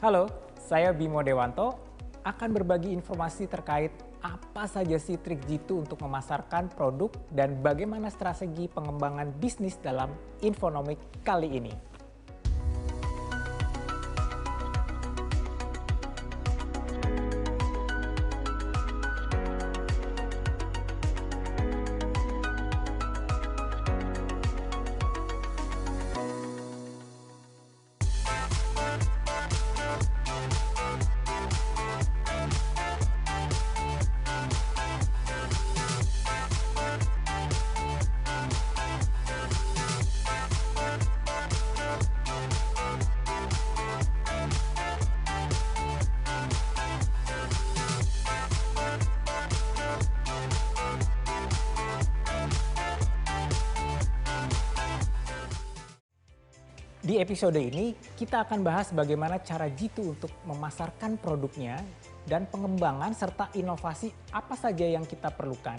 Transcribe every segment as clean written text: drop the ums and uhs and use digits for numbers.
Halo, saya Bimo Dewanto akan berbagi informasi terkait apa saja sih trik Jitu untuk memasarkan produk dan bagaimana strategi pengembangan bisnis dalam Infonomik kali ini. Di episode ini, kita akan bahas bagaimana cara Jitu untuk memasarkan produknya dan pengembangan serta inovasi apa saja yang kita perlukan.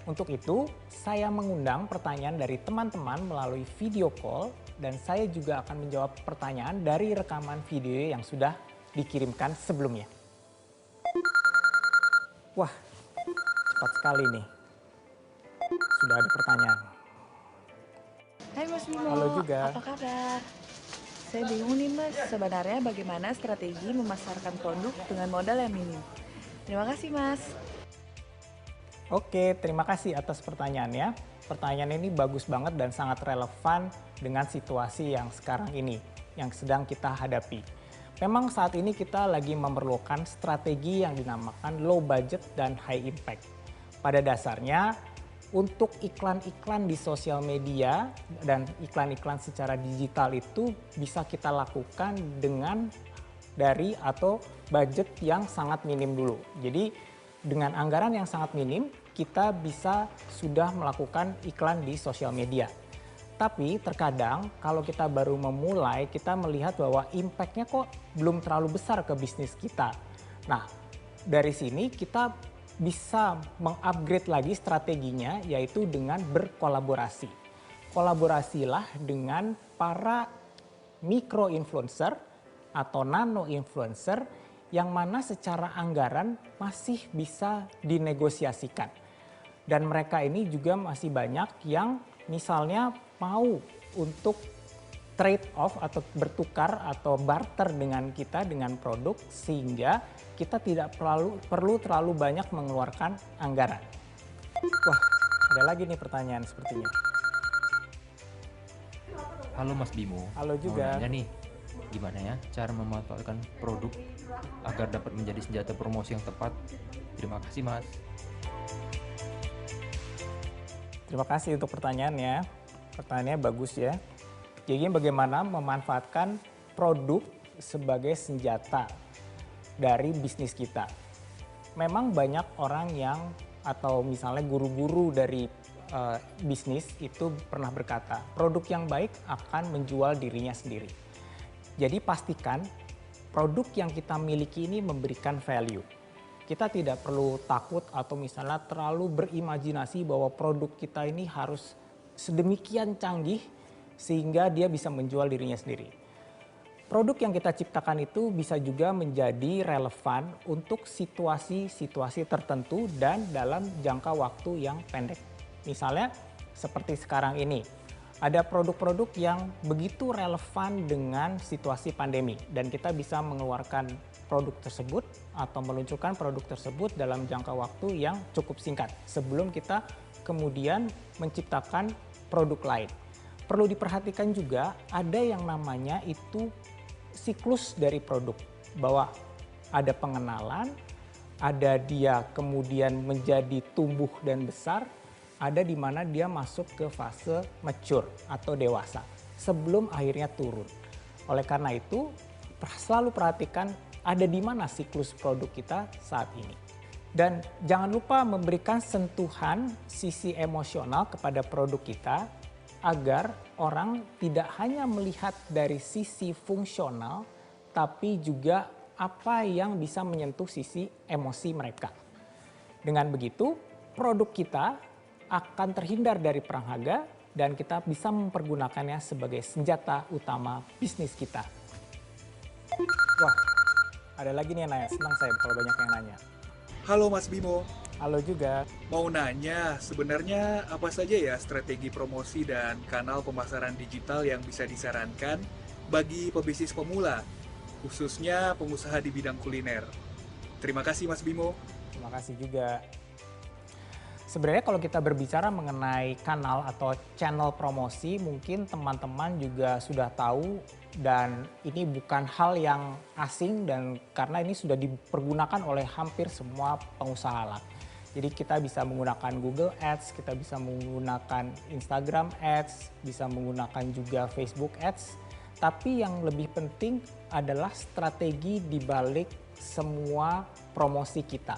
Untuk itu, saya mengundang pertanyaan dari teman-teman melalui video call dan saya juga akan menjawab pertanyaan dari rekaman video yang sudah dikirimkan sebelumnya. Wah, cepat sekali nih. Sudah ada pertanyaan. Hai Mas Bimo, Halo juga. apa kabar? Saya bingung nih Mas, sebenarnya bagaimana strategi memasarkan produk dengan modal yang minim? Terima kasih Mas. Oke, terima kasih atas pertanyaannya. Pertanyaan ini bagus banget dan sangat relevan dengan situasi yang sekarang ini, yang sedang kita hadapi. Memang saat ini kita lagi memerlukan strategi yang dinamakan low budget dan high impact. Pada dasarnya, untuk iklan-iklan di sosial media dan iklan-iklan secara digital itu bisa kita lakukan dengan dari atau budget yang sangat minim dulu. Jadi dengan anggaran yang sangat minim kita bisa sudah melakukan iklan di sosial media. Tapi terkadang kalau kita baru memulai kita melihat bahwa impact-nya kok belum terlalu besar ke bisnis kita. Nah, dari sini kita bisa mengupgrade lagi strateginya yaitu dengan berkolaborasi. Kolaborasilah dengan para micro influencer atau nano influencer yang mana secara anggaran masih bisa dinegosiasikan. Dan mereka ini juga masih banyak yang misalnya mau untuk trade off atau bertukar atau barter dengan kita dengan produk sehingga kita tidak perlu terlalu banyak mengeluarkan anggaran. Wah, ada lagi nih pertanyaan sepertinya. Halo Mas Bimo. Halo Mau juga. nanya nih, gimana ya cara memanfaatkan produk agar dapat menjadi senjata promosi yang tepat? Terima kasih Mas. Terima kasih untuk pertanyaannya. Pertanyaannya bagus ya. Jadi bagaimana memanfaatkan produk sebagai senjata dari bisnis kita. Memang banyak orang yang atau misalnya guru-guru dari bisnis itu pernah berkata, produk yang baik akan menjual dirinya sendiri. Jadi pastikan produk yang kita miliki ini memberikan value. Kita tidak perlu takut atau misalnya terlalu berimajinasi bahwa produk kita ini harus sedemikian canggih sehingga dia bisa menjual dirinya sendiri. Produk yang kita ciptakan itu bisa juga menjadi relevan untuk situasi-situasi tertentu dan dalam jangka waktu yang pendek. Misalnya seperti sekarang ini, ada produk-produk yang begitu relevan dengan situasi pandemi dan kita bisa mengeluarkan produk tersebut atau meluncurkan produk tersebut dalam jangka waktu yang cukup singkat sebelum kita kemudian menciptakan produk lain. Perlu diperhatikan juga ada yang namanya itu siklus dari produk, bahwa ada pengenalan, ada dia kemudian menjadi tumbuh dan besar, ada di mana dia masuk ke fase mature atau dewasa sebelum akhirnya turun. Oleh karena itu selalu perhatikan ada di mana siklus produk kita saat ini. Dan jangan lupa memberikan sentuhan sisi emosional kepada produk kita agar orang tidak hanya melihat dari sisi fungsional, tapi juga apa yang bisa menyentuh sisi emosi mereka. Dengan begitu, produk kita akan terhindar dari perang harga dan kita bisa mempergunakannya sebagai senjata utama bisnis kita. Wah, ada lagi nih yang nanya. Senang saya kalau banyak yang nanya. Halo Mas Bimo, Halo juga. mau nanya sebenarnya apa saja ya strategi promosi dan kanal pemasaran digital yang bisa disarankan bagi pebisnis pemula, khususnya pengusaha di bidang kuliner? Terima kasih Mas Bimo. Terima kasih juga. Sebenarnya kalau kita berbicara mengenai kanal atau channel promosi, mungkin teman-teman juga sudah tahu dan ini bukan hal yang asing dan karena ini sudah dipergunakan oleh hampir semua pengusaha lah. Jadi kita bisa menggunakan Google Ads, kita bisa menggunakan Instagram Ads, bisa menggunakan juga Facebook Ads. Tapi yang lebih penting adalah strategi di balik semua promosi kita.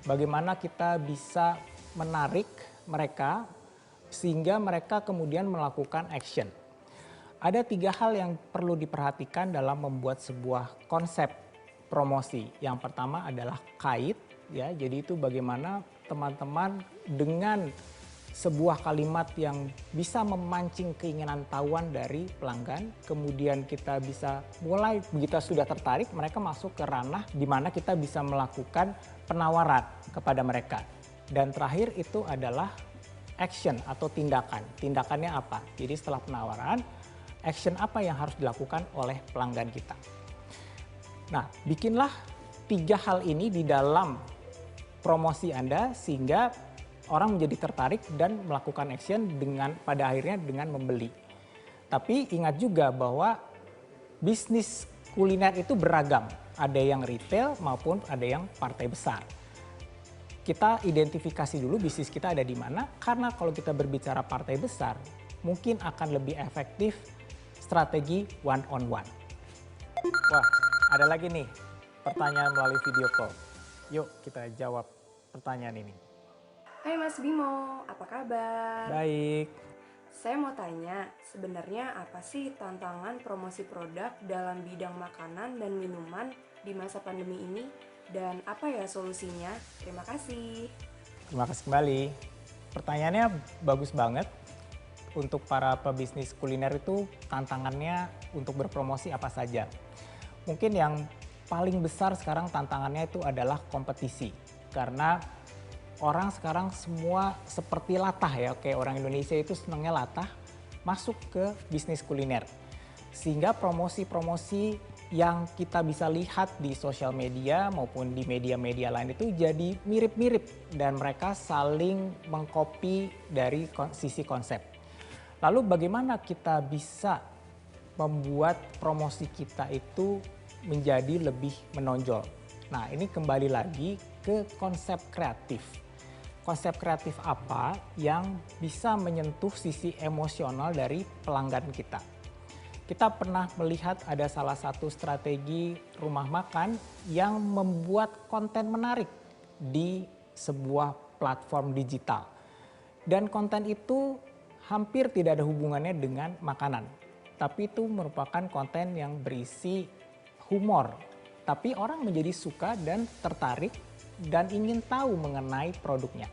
Bagaimana kita bisa menarik mereka sehingga mereka kemudian melakukan action. Ada 3 hal yang perlu diperhatikan dalam membuat sebuah konsep promosi. Yang pertama adalah kait, ya. Jadi itu bagaimana teman-teman dengan sebuah kalimat yang bisa memancing keinginan tahuan dari pelanggan, kemudian kita bisa mulai begitu sudah tertarik, mereka masuk ke ranah di mana kita bisa melakukan penawaran kepada mereka. Dan terakhir itu adalah action atau tindakan. Tindakannya apa? Jadi setelah penawaran, action apa yang harus dilakukan oleh pelanggan kita. Nah, bikinlah 3 hal ini di dalam promosi Anda sehingga orang menjadi tertarik dan melakukan action dengan pada akhirnya dengan membeli. Tapi ingat juga bahwa bisnis kuliner itu beragam. Ada yang retail maupun ada yang partai besar. Kita identifikasi dulu bisnis kita ada di mana, karena kalau kita berbicara partai besar, mungkin akan lebih efektif strategi one on one. Wah, ada lagi nih pertanyaan melalui video call. Yuk kita jawab pertanyaan ini. Hai Mas Bimo, apa kabar? Baik. Saya mau tanya, sebenarnya apa sih tantangan promosi produk dalam bidang makanan dan minuman di masa pandemi ini? Dan apa ya solusinya? Terima kasih. Terima kasih kembali. Pertanyaannya bagus banget. Untuk para pebisnis kuliner itu tantangannya untuk berpromosi apa saja? Mungkin yang paling besar sekarang tantangannya itu adalah kompetisi. Karena orang sekarang semua seperti latah ya, kayak orang Indonesia itu senangnya latah masuk ke bisnis kuliner. Sehingga promosi-promosi yang kita bisa lihat di sosial media maupun di media-media lain itu jadi mirip-mirip dan mereka saling mengcopy dari sisi konsep. Lalu bagaimana kita bisa membuat promosi kita itu menjadi lebih menonjol? Nah, ini kembali lagi ke konsep kreatif. Konsep kreatif apa yang bisa menyentuh sisi emosional dari pelanggan kita? Kita pernah melihat ada salah satu strategi rumah makan yang membuat konten menarik di sebuah platform digital. Dan konten itu hampir tidak ada hubungannya dengan makanan. Tapi itu merupakan konten yang berisi humor. Tapi orang menjadi suka dan tertarik dan ingin tahu mengenai produknya.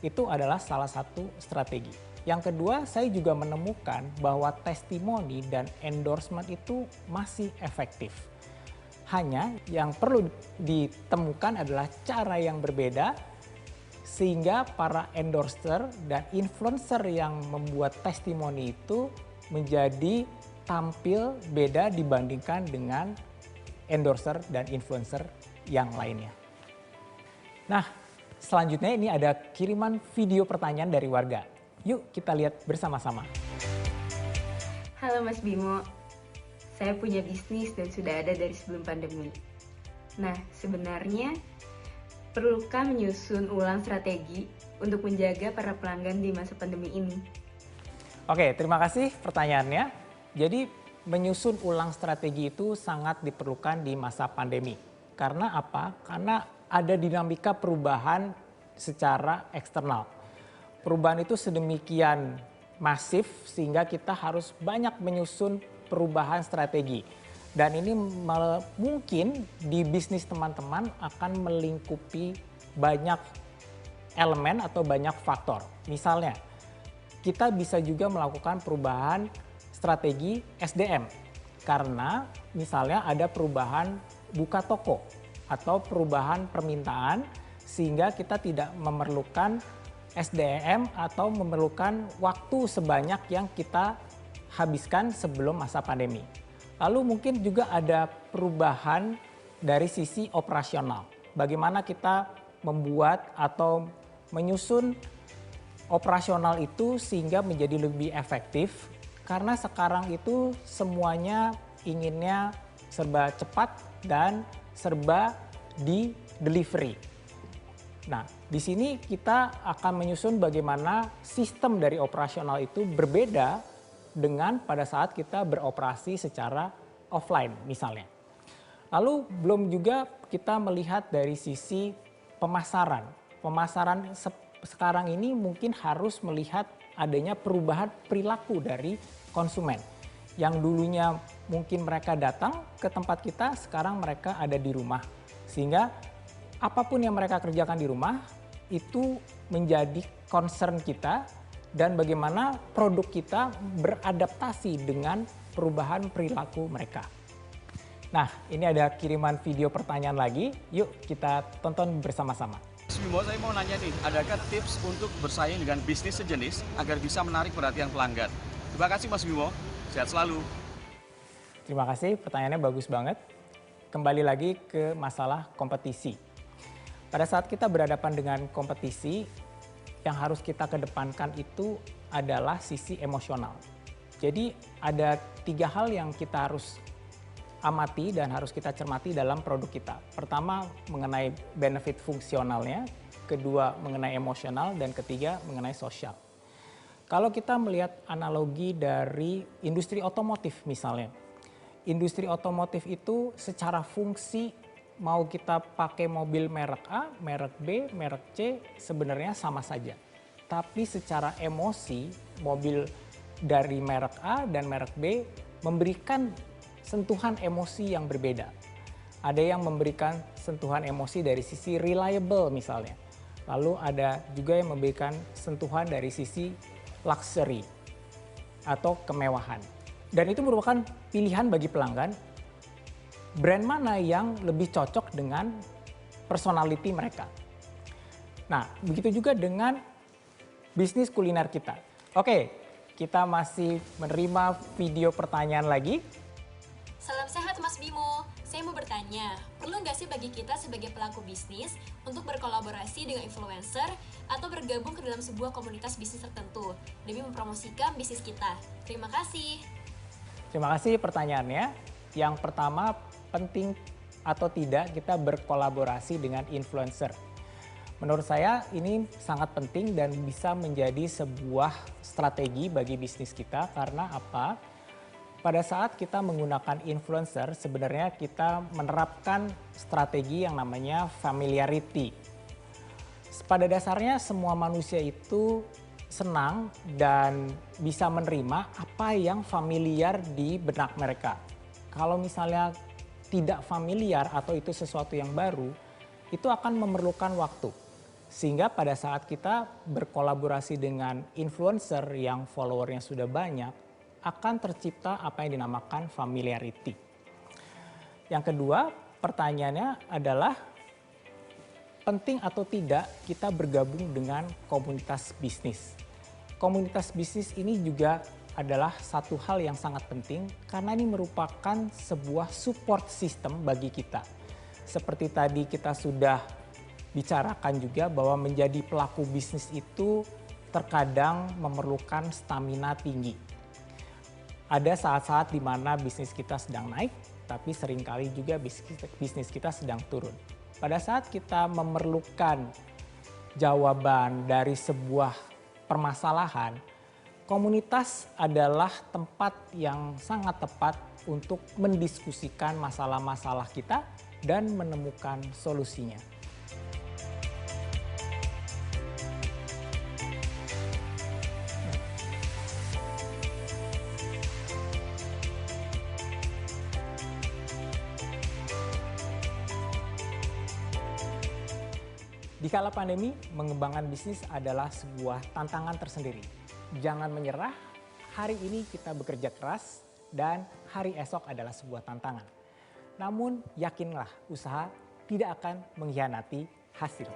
Itu adalah salah satu strategi. Yang kedua, saya juga menemukan bahwa testimoni dan endorsement itu masih efektif. Hanya yang perlu ditemukan adalah cara yang berbeda sehingga para endorser dan influencer yang membuat testimoni itu menjadi tampil beda dibandingkan dengan endorser dan influencer yang lainnya. Nah, selanjutnya ini ada kiriman video pertanyaan dari warga. Yuk kita lihat bersama-sama. Halo Mas Bimo, saya punya bisnis dan sudah ada dari sebelum pandemi. Nah, sebenarnya perlukah menyusun ulang strategi untuk menjaga para pelanggan di masa pandemi ini? Oke, terima kasih pertanyaannya. Jadi menyusun ulang strategi itu sangat diperlukan di masa pandemi. Karena apa? Karena ada dinamika perubahan secara eksternal. Perubahan itu sedemikian masif sehingga kita harus banyak menyusun perubahan strategi. Dan ini mungkin di bisnis teman-teman akan melingkupi banyak elemen atau banyak faktor. Misalnya, kita bisa juga melakukan perubahan strategi SDM. karena misalnya ada perubahan buka toko atau perubahan permintaan sehingga kita tidak memerlukan SDM atau memerlukan waktu sebanyak yang kita habiskan sebelum masa pandemi. Lalu mungkin juga ada perubahan dari sisi operasional. Bagaimana kita membuat atau menyusun operasional itu sehingga menjadi lebih efektif. Karena sekarang itu semuanya inginnya serba cepat dan serba di delivery. Nah, di sini kita akan menyusun bagaimana sistem dari operasional itu berbeda dengan pada saat kita beroperasi secara offline misalnya. Lalu belum juga kita melihat dari sisi pemasaran. Pemasaran sekarang ini mungkin harus melihat adanya perubahan perilaku dari konsumen. Yang dulunya mungkin mereka datang ke tempat kita, sekarang mereka ada di rumah. Sehingga apapun yang mereka kerjakan di rumah itu menjadi concern kita dan bagaimana produk kita beradaptasi dengan perubahan perilaku mereka. Nah, ini ada kiriman video pertanyaan lagi. Yuk kita tonton bersama-sama. Mas Bimo, saya mau nanya nih, adakah tips untuk bersaing dengan bisnis sejenis agar bisa menarik perhatian pelanggan? Terima kasih Mas Bimo, sehat selalu. Terima kasih, pertanyaannya bagus banget. Kembali lagi ke masalah kompetisi. Pada saat kita berhadapan dengan kompetisi, yang harus kita kedepankan itu adalah sisi emosional. Jadi ada 3 hal yang kita harus amati dan harus kita cermati dalam produk kita. Pertama mengenai benefit fungsionalnya, kedua mengenai emosional, dan ketiga mengenai sosial. Kalau kita melihat analogi dari industri otomotif misalnya. Industri otomotif itu secara fungsi mau kita pakai mobil merek A, merek B, merek C sebenarnya sama saja. Tapi secara emosi mobil dari merek A dan merek B memberikan sentuhan emosi yang berbeda. Ada yang memberikan sentuhan emosi dari sisi reliable misalnya. Lalu ada juga yang memberikan sentuhan dari sisi luxury atau kemewahan. Dan itu merupakan pilihan bagi pelanggan brand mana yang lebih cocok dengan personality mereka. Nah, begitu juga dengan bisnis kuliner kita. Oke, kita masih menerima video pertanyaan lagi. Salam sehat Mas Bimo, saya mau bertanya, perlu nggak sih bagi kita sebagai pelaku bisnis untuk berkolaborasi dengan influencer atau bergabung ke dalam sebuah komunitas bisnis tertentu demi mempromosikan bisnis kita? Terima kasih. Terima kasih pertanyaannya. Yang pertama, penting atau tidak kita berkolaborasi dengan influencer. Menurut saya ini sangat penting dan bisa menjadi sebuah strategi bagi bisnis kita karena apa? Pada saat kita menggunakan influencer, sebenarnya kita menerapkan strategi yang namanya familiarity. Pada dasarnya semua manusia itu senang dan bisa menerima apa yang familiar di benak mereka. Kalau misalnya tidak familiar atau itu sesuatu yang baru, itu akan memerlukan waktu. Sehingga pada saat kita berkolaborasi dengan influencer yang followernya sudah banyak, akan tercipta apa yang dinamakan familiarity. Yang kedua, pertanyaannya adalah penting atau tidak kita bergabung dengan komunitas bisnis. Komunitas bisnis ini juga adalah satu hal yang sangat penting karena ini merupakan sebuah support system bagi kita. Seperti tadi kita sudah bicarakan juga bahwa menjadi pelaku bisnis itu terkadang memerlukan stamina tinggi. Ada saat-saat di mana bisnis kita sedang naik, tapi seringkali juga bisnis kita sedang turun. Pada saat kita memerlukan jawaban dari sebuah permasalahan, komunitas adalah tempat yang sangat tepat untuk mendiskusikan masalah-masalah kita dan menemukan solusinya. Di kala pandemi, mengembangkan bisnis adalah sebuah tantangan tersendiri. Jangan menyerah, hari ini kita bekerja keras dan hari esok adalah sebuah tantangan. Namun yakinlah usaha tidak akan mengkhianati hasil.